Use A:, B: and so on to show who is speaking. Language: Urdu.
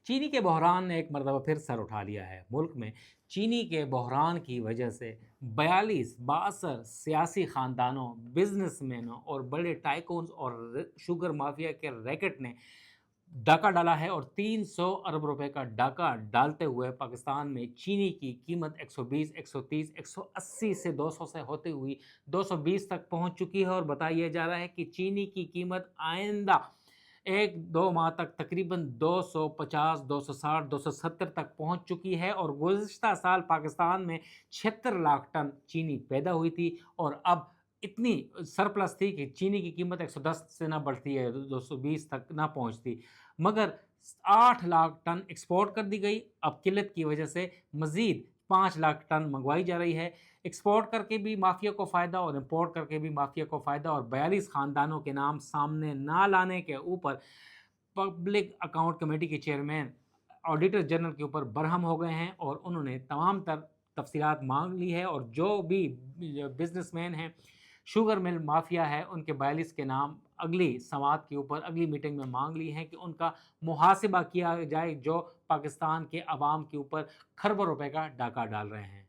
A: چینی کے بحران نے ایک مرتبہ پھر سر اٹھا لیا ہے۔ ملک میں چینی کے بحران کی وجہ سے 42 بااثر سیاسی خاندانوں، بزنس مینوں اور بڑے ٹائکونز اور شوگر مافیا کے ریکٹ نے ڈاکہ ڈالا ہے، اور 300 ارب روپے کا ڈاکہ ڈالتے ہوئے پاکستان میں چینی کی قیمت 120، 130، 180 سے 200 سے ہوتی ہوئی 220 تک پہنچ چکی ہے، اور بتایا جا رہا ہے کہ چینی کی قیمت آئندہ 1-2 ماہ تک تقریباً 250، 260، 270 تک پہنچ چکی ہے، اور گزشتہ سال پاکستان میں 76 لاکھ ٹن چینی پیدا ہوئی تھی، اور اب اتنی سرپلس تھی کہ چینی کی قیمت 110 سے نہ بڑھتی ہے، 220 تک نہ پہنچتی، مگر 8 لاکھ ٹن ایکسپورٹ کر دی گئی۔ اب قلت کی وجہ سے مزید 5 لاکھ ٹن منگوائی جا رہی ہے۔ ایکسپورٹ کر کے بھی مافیا کو فائدہ اور امپورٹ کر کے بھی مافیا کو فائدہ، اور 42 خاندانوں کے نام سامنے نہ لانے کے اوپر پبلک اکاؤنٹ کمیٹی کے چیئرمین آڈیٹر جنرل کے اوپر برہم ہو گئے ہیں، اور انہوں نے تمام تر تفصیلات مانگ لی ہے، اور جو بھی بزنس مین ہیں، شوگر مل مافیا ہے، ان کے 42 کے نام اگلی سماعت کے اوپر اگلی میٹنگ میں مانگ لی ہیں کہ ان کا محاسبہ کیا جائے، جو پاکستان کے عوام کے اوپر کھربوں روپے کا ڈاکہ ڈال رہے ہیں۔